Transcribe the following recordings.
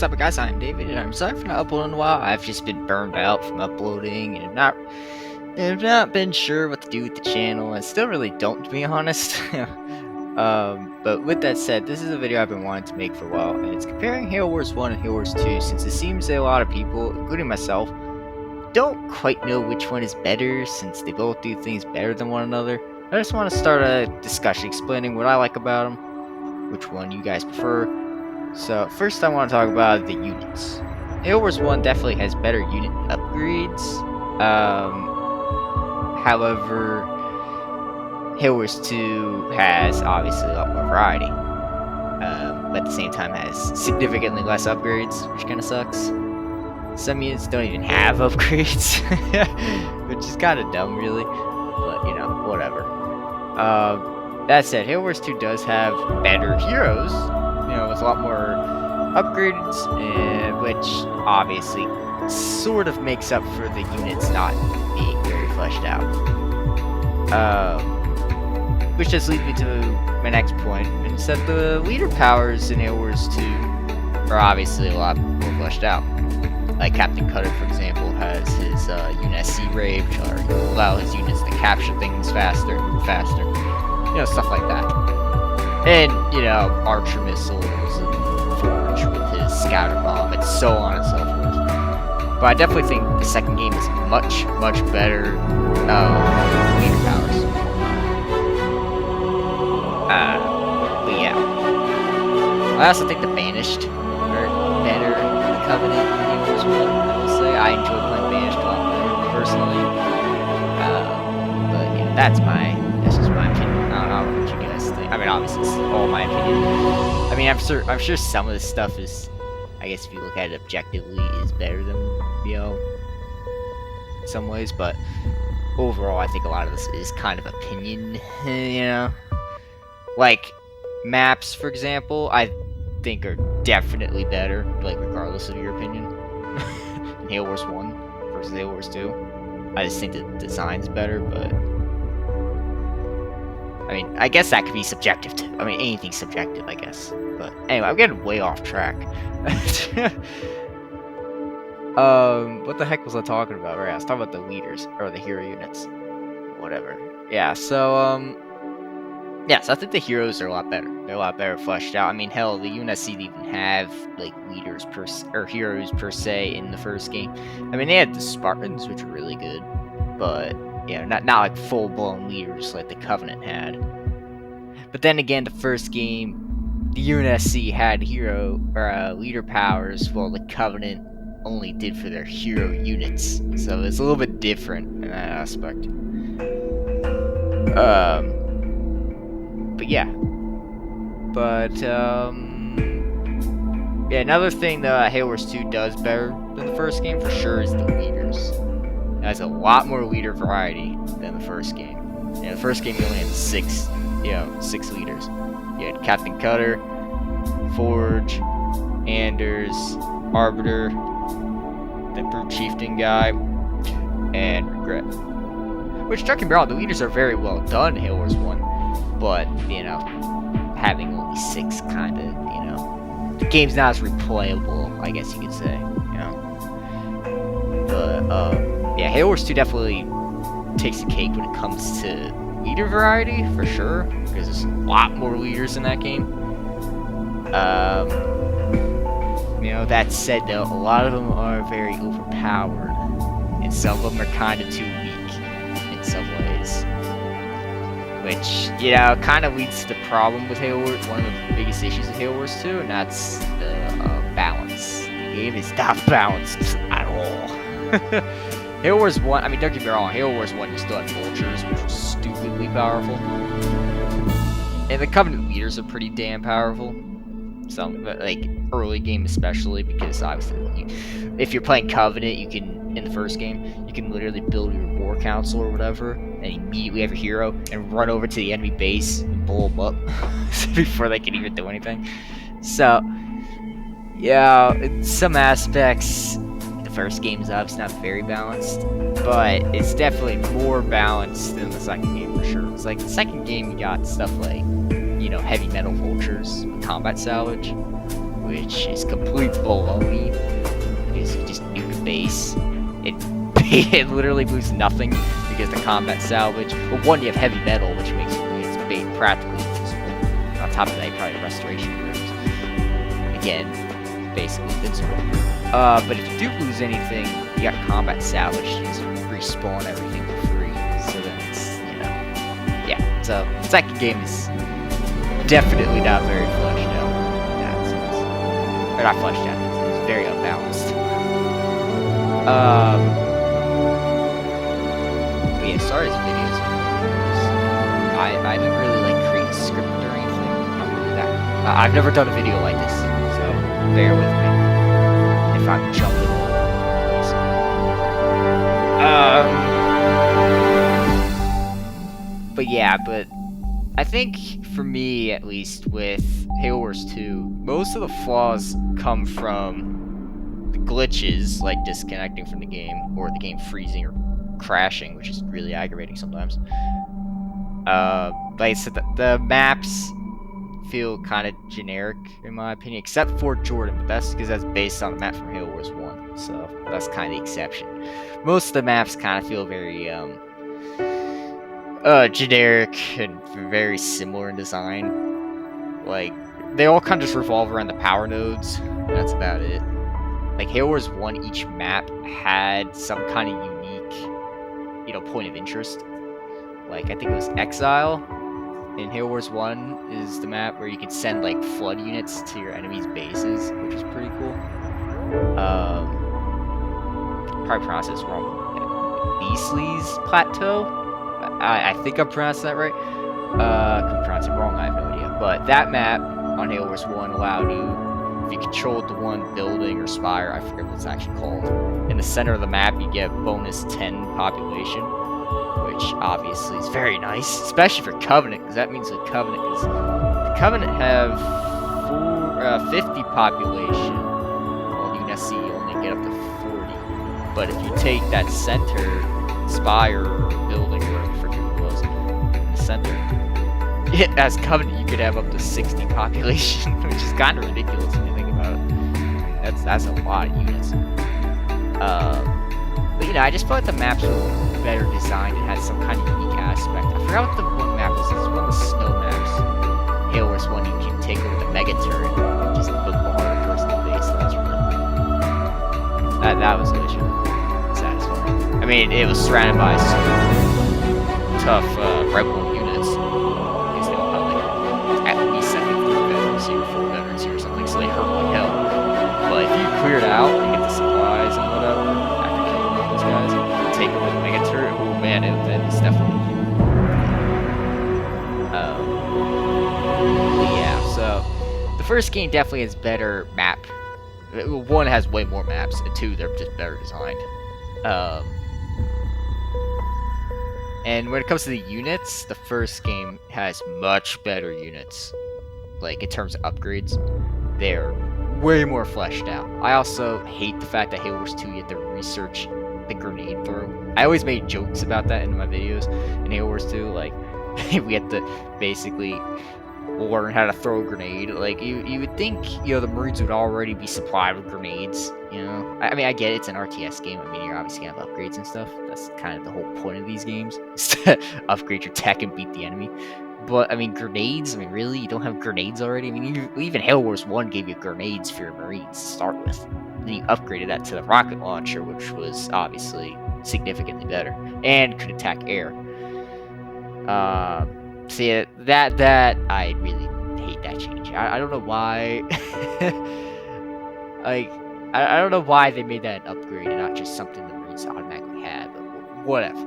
What's up, guys? I'm David, and I'm sorry for not uploading in a while. I've just been burned out from uploading, and have not been sure what to do with the channel. I still really don't, to be honest. But with that said, this is a video I've been wanting to make for a while, and it's comparing Halo Wars 1 and Halo Wars 2, since it seems that a lot of people, including myself, don't quite know which one is better, since they both do things better than one another. I just want to start a discussion explaining what I like about them, which one you guys prefer. So, first I want to talk about the units. Halo Wars 1 definitely has better unit upgrades. However, Halo Wars 2 has obviously a lot more variety. But at the same time has significantly less upgrades, which kind of sucks. Some units don't even have upgrades, which is kind of dumb, really. But, you know, whatever. That said, Halo Wars 2 does have better heroes. You know, with a lot more upgrades, which obviously sort of makes up for the units not being very fleshed out. Which just leads me to my next point, and it's that the leader powers in Halo Wars 2 are obviously a lot more fleshed out. Like Captain Cutter, for example, has his UNSC raid, which will allow his units to capture things faster, move faster, you know, stuff like that. And, you know, Archer missiles and Forge with his scatter bomb and so on and so forth. But I definitely think the second game is much, much better leader powers. But yeah. I also think the Banished are better than the Covenant in Halo Wars 1, I will say. I enjoy playing Banished a lot better, personally. But yeah, that's just my opinion. I don't know what you guys think. I mean, obviously, it's all my opinion. I mean, I'm sure some of this stuff is, I guess if you look at it objectively, is better than, you know, in some ways, but overall, I think a lot of this is kind of opinion, you know? Like, maps, for example, I think are definitely better, like, regardless of your opinion, in Halo Wars 1 versus Halo Wars 2. I just think the design's better, but I mean, I guess that could be subjective too. I mean, anything's subjective, I guess. But anyway, I'm getting way off track. What the heck was I talking about? Right, I was talking about the leaders, or the hero units. Whatever. Yeah, so, so I think the heroes are a lot better. They're a lot better fleshed out. I mean, hell, the UNSC didn't even have, like, leaders or heroes per se in the first game. I mean, they had the Spartans, which were really good, but you know, not like full-blown leaders like the Covenant had. But then again, the first game, the UNSC had hero or leader powers, while the Covenant only did for their hero units. So it's a little bit different in that aspect. But yeah. But yeah, another thing that Halo Wars 2 does better than the first game for sure is the leaders. It has a lot more leader variety than the first game. You know, the first game you only had six leaders. You had Captain Cutter, Forge, Anders, Arbiter, the Brute Chieftain guy, and Regret. Which, don't get me wrong, the leaders are very well done in Halo Wars 1, but, you know, having only 6 kind of, you know, the game's not as replayable, I guess you could say, you know. But, yeah, Halo Wars 2 definitely takes the cake when it comes to leader variety, for sure, because there's a lot more leaders in that game. You know, that said, though, a lot of them are very overpowered, and some of them are kind of too weak in some ways. Which, you know, kind of leads to the problem with Halo Wars, one of the biggest issues of Halo Wars 2, and that's the balance. The game is not balanced at all. Halo Wars 1, I mean, don't get me wrong, Halo Wars 1 you still had vultures, which were stupidly powerful. And the Covenant leaders are pretty damn powerful. Some, but like, early game especially, because obviously, if you're playing Covenant, you can, in the first game, you can literally build your war council or whatever, and immediately have your hero, and run over to the enemy base, and blow them up, before they can even do anything. So, yeah, in some aspects, first game is obviously not very balanced, but it's definitely more balanced than the second game for sure. It's like the second game you got stuff like, you know, heavy metal vultures with combat salvage, which is complete baloney. Because you just nuke a base. It literally boosts nothing because the combat salvage. Well, one, you have heavy metal, which makes it practically invincible. On top of that, you probably have restoration rooms. Again, basically invincible. But if you do lose anything, you got combat salvage. You just respawn everything for free. So then it's, you know, yeah. So the second game is definitely not very fleshed out. Yeah, or not fleshed out. It's very unbalanced. But yeah, sorry as videos. I didn't really like create a script or anything. Not really that. I've never done a video like this, so bear with me if I'm jumping all over the place. But yeah, but I think for me at least with Halo Wars 2, most of the flaws come from glitches, like disconnecting from the game, or the game freezing or crashing, which is really aggravating sometimes. Like I said, the maps feel kind of generic, in my opinion, except for Jordan, but that's because that's based on the map from Halo Wars 1, so that's kind of the exception. Most of the maps kind of feel very, generic and very similar in design. Like, they all kind of just revolve around the power nodes, and that's about it. Like, Halo Wars 1, each map had some kind of unique, you know, point of interest. Like, I think it was Exile in Halo Wars 1 is the map where you could send, like, flood units to your enemies' bases, which is pretty cool. Probably pronounced this wrong. Beasley's Plateau? I think I'm pronouncing that right. Could pronounce it wrong, I have no idea. But that map on Halo Wars 1 allowed you, if you controlled the one building or spire, I forget what it's actually called, in the center of the map you get bonus 10 population, which obviously is very nice, especially for Covenant, because that means the Covenant have 50 population, while UNSC only get up to 40. But if you take that center spire or building, or whatever freaking it was, the center, as Covenant you could have up to 60 population, which is kind of ridiculous when you think about it. That's a lot of units. But you know, I just felt like the maps were better designed and had some kind of unique aspect. I forgot what the one map was. It's one of the snow maps. Halo Wars 1, you can take over the mega turret and just bombard a person's base. That's really that was really satisfying. I mean, it was surrounded by some tough rebel units. Because they all have like at least 73 veterans here, 4 veterans here or something, so they hurt like hell. But if you clear it out and get the supplies and whatever, after killing all those guys, and take over the mega turret, oh man, it's definitely. Yeah, so the first game definitely has better map. 1 has way more maps, and 2 they're just better designed. And when it comes to the units, the first game has much better units. Like, in terms of upgrades, they're way more fleshed out. I also hate the fact that Halo Wars 2 you have to research the grenade throw. I always made jokes about that in my videos in Halo Wars 2, like, we had to basically learn how to throw a grenade. Like, you would think, you know, the Marines would already be supplied with grenades, you know? I mean, I get it, it's an RTS game. I mean, you're obviously gonna have upgrades and stuff. That's kind of the whole point of these games, is to upgrade your tech and beat the enemy. But, I mean, grenades, I mean, really? You don't have grenades already? I mean, even Halo Wars 1 gave you grenades for your Marines to start with. Then you upgraded that to the rocket launcher, which was obviously significantly better, and could attack air. So yeah, that I really hate that change. I don't know why. Like, I don't know why they made that an upgrade and not just something the Marines automatically had, but whatever.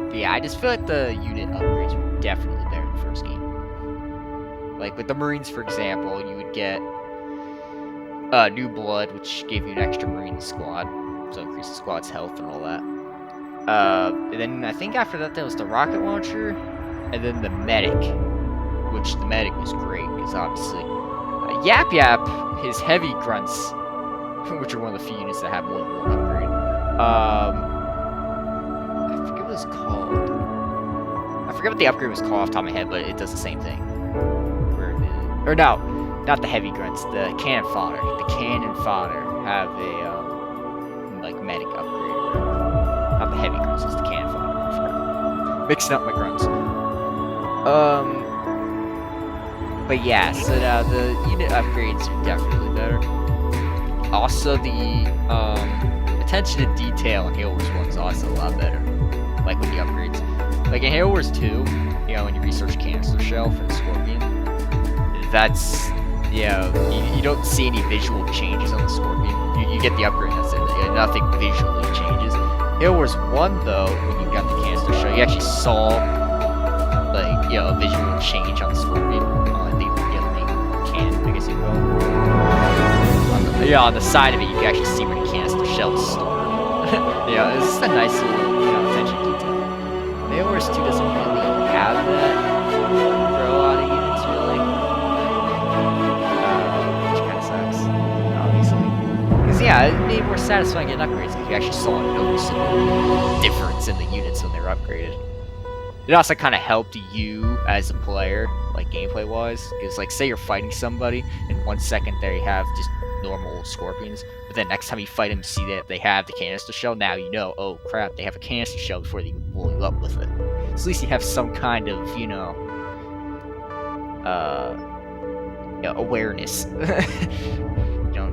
But yeah, I just feel like the unit upgrades were definitely better in the first game. Like, with the Marines, for example, you would get New Blood, which gave you an extra Marine squad, so increase the squad's health and all that. And then I think after that there was the rocket launcher, and then the medic, which the medic was great, because obviously Yap Yap, his heavy grunts, which are one of the few units that have more than one upgrade. I forget what it's called. I forget what the upgrade was called off the top of my head, but it does the same thing. Where it Or no, not the heavy grunts, the cannon fodder. The cannon fodder have a, like, medic upgrade or whatever. Not the heavy grunts, it's the cannon fodder. I forgot. Mixing up my grunts. But yeah, so now the unit upgrades are definitely better. Also, the, attention to detail in Halo Wars 1 is also a lot better. Like, with the upgrades. Like, in Halo Wars 2, you know, when you research canister shell for the Scorpion, that's, you know, you don't see any visual changes on the Scorpion. You get the upgrade, that's it. Nothing visually changes. Halo Wars 1, though, when you got the canister shell, you actually saw, like, you know, a visual change on the Scorpion. On the, you know, main cannon, I guess you will. On the side of it, you can actually see where the canister shell is stored. Yeah, it's just a nice little, you know, attention to detail. Halo Wars 2 doesn't really have that for a lot of units, really. Which kind of sucks, obviously. Because, yeah, it'd be more satisfying getting upgrades if you actually saw a noticeable difference in the units when they were upgraded. It also kind of helped you as a player, like, gameplay-wise. Because, like, say you're fighting somebody, and 1 second there you have just normal Scorpions, but then next time you fight them, you see that they have the canister shell. Now you know, oh crap, they have a canister shell before they even blow you up with it. So at least you have some kind of, you know, awareness.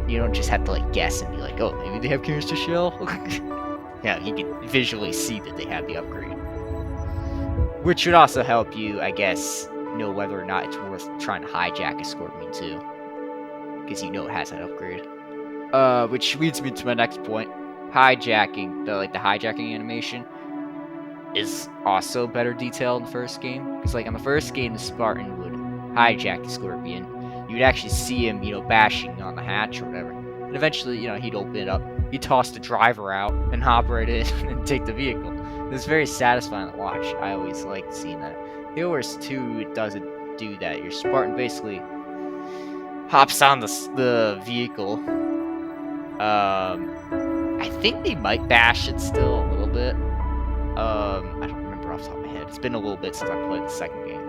you don't just have to, like, guess and be like, oh, maybe they have canister shell. Yeah, you can visually see that they have the upgrade, which would also help you, I guess, know whether or not it's worth trying to hijack a Scorpion too. Because you know it has that upgrade. Which leads me to my next point. Hijacking, the hijacking animation is also better detailed in the first game. Because, like, on the first game, the Spartan would hijack the Scorpion. You'd actually see him, you know, bashing on the hatch or whatever. And eventually, you know, he'd open it up. He'd toss the driver out and hop right in and take the vehicle. It's very satisfying to watch. I always liked seeing that. Halo Wars 2, it doesn't do that. Your Spartan basically hops on the vehicle. I think they might bash it still a little bit. I don't remember off the top of my head. It's been a little bit since I played the second game.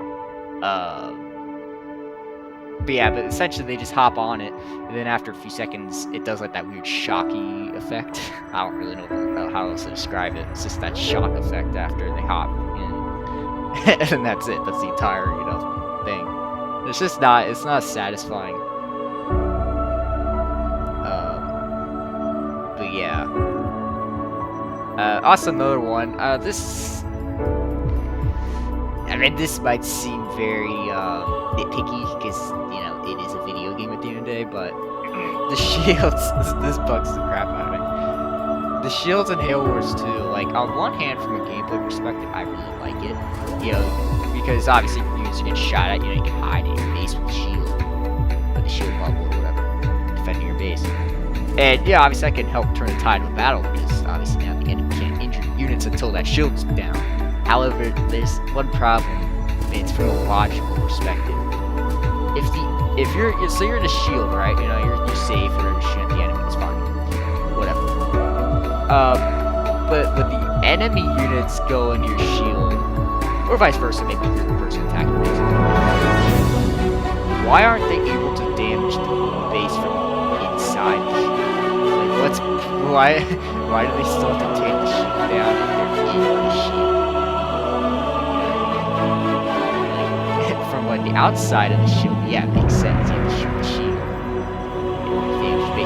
But yeah, but essentially they just hop on it, and then after a few seconds, it does like that weird shocky effect. I don't really know how else to describe it. It's just that shock effect after they hop in, and that's it. That's the entire, you know, thing. It's just not. It's not satisfying. But yeah. Also another one. I mean, this might seem very nitpicky because, you know, it is a video game at the end of the day, but the shields, this bugs the crap out of me. The shields in Halo Wars 2, like, on one hand, from a gameplay perspective, I really like it, you know, because obviously you can get shot at, you know, you can hide in your base with a shield, or the shield bubble or whatever, defending your base. And yeah, obviously that can help turn the tide of a battle, because obviously now the enemy can't injure units until that shield's down. However, there's one problem, and it's from a logical perspective. If you're in the shield, right? You know, you're safe, or shooting at the enemy, it's fine, whatever. But when the enemy units go in your shield, or vice versa, maybe you're the person attacking the base, why aren't they able to damage the base from inside the shield? Like, why do they still have to take the shield down if they're in the shield? From like the outside of the shield, yeah, it makes sense. You have to shoot the shield.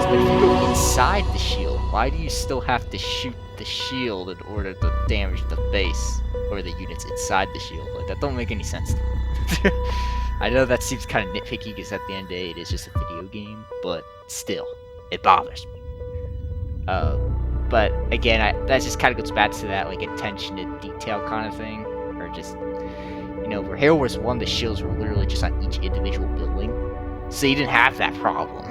But if you go inside the shield, why do you still have to shoot the shield in order to damage the base or the units inside the shield? Like, that don't make any sense to me. I know that seems kind of nitpicky because at the end of the day, it is just a video game, but still, it bothers me. But again, that just kind of goes back to that, like, attention to detail kind of thing, or just, you know, where Halo Wars 1, the shields were literally just on each individual building, so you didn't have that problem.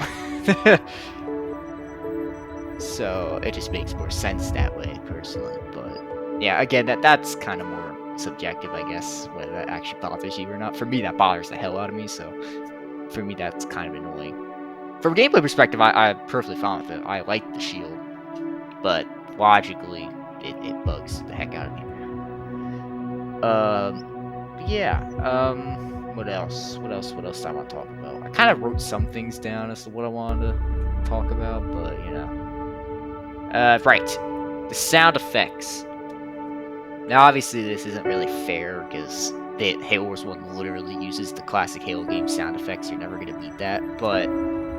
So it just makes more sense that way, personally. But yeah, again, that's kind of more subjective, I guess, whether that actually bothers you or not. For me, that bothers the hell out of me, so for me, that's kind of annoying. From a gameplay perspective, I'm perfectly fine with it. I like the shield, but logically, it bugs the heck out of me. But yeah, what else do I want to talk about? I kind of wrote some things down as to what I wanted to talk about, but you know. Right, the sound effects. Now, obviously, this isn't really fair because Halo Wars 1 literally uses the classic Halo game sound effects. You're never gonna beat that, but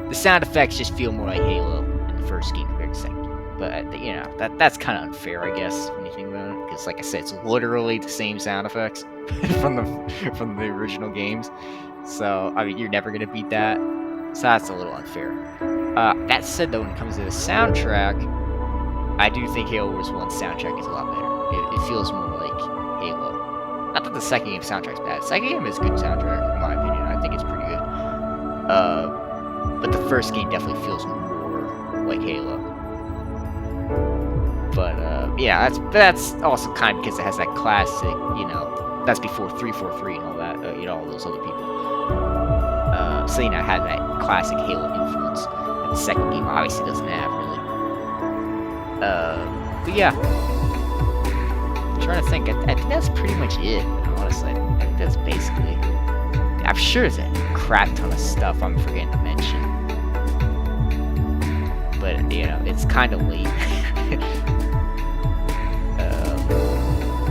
the sound effects just feel more like Halo in the first game compared to the second game. But you know, that's kind of unfair, I guess, when you think about it, because like I said, it's literally the same sound effects from the original games. So I mean, you're never gonna beat that. So that's a little unfair. That said, though, when it comes to the soundtrack, I do think Halo Wars 1's soundtrack is a lot better. It feels more like Halo. Not that the second game soundtrack's bad. The second game is a good soundtrack, in my opinion. I think it's pretty good. But the first game definitely feels more like Halo. But yeah, that's also kind of because it has that classic, you know, that's before 343 and all that, you know, all those other people. So you know, it had that classic Halo influence that the second game obviously doesn't have really. But yeah, I'm trying to think. I think that's pretty much it. Honestly, I think that's basically. I'm sure there's a crap ton of stuff I'm forgetting to mention, but you know, it's kind of late.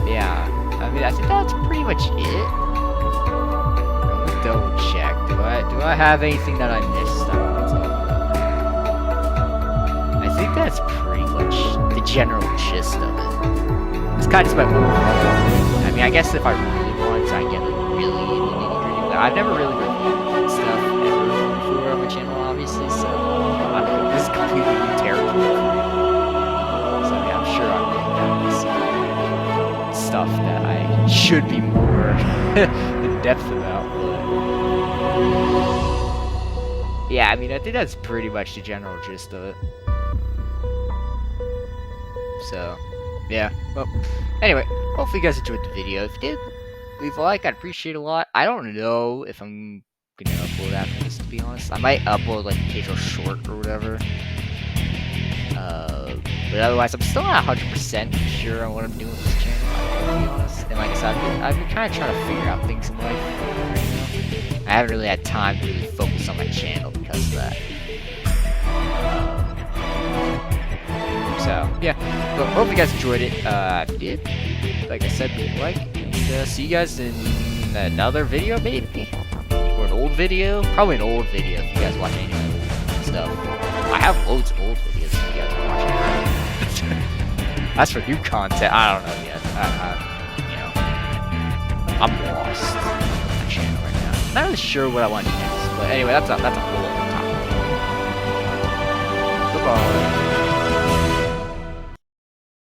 Yeah, I mean, I think that's pretty much it. Let me double check. Do I have anything that I missed? I don't want to talk about. I think that's pretty much the general gist of it. It's kind of my overall. I mean, I guess if I really wanted to, I get like really into nitty-gritty, but I've never really reviewed stuff ever before on my channel, obviously. So this is completely new territory for me. So I mean, I'm sure I'm going to see stuff that I should be more in depth about, but yeah, I mean, I think that's pretty much the general gist of it. So, yeah, well, anyway, hopefully you guys enjoyed the video. If you did, leave a like, I'd appreciate it a lot. I don't know if I'm gonna upload after this, to be honest. I might upload, like, an occasional short or whatever. But otherwise, I'm still not 100% sure on what I'm doing with this channel, to be honest. And like I said, I've been kind of trying to figure out things in life right now. I haven't really had time to really focus on my channel because of that. So, yeah. Well, hope you guys enjoyed it. If you did, like I said, leave a like. And see you guys in another video, maybe? Or an old video? Probably an old video if you guys watch any of stuff. I have loads of old videos if you guys are watching. That's for new content. I don't know yet. You know, I'm lost on my channel right now. Not really sure what I want to do next. But anyway, that's a whole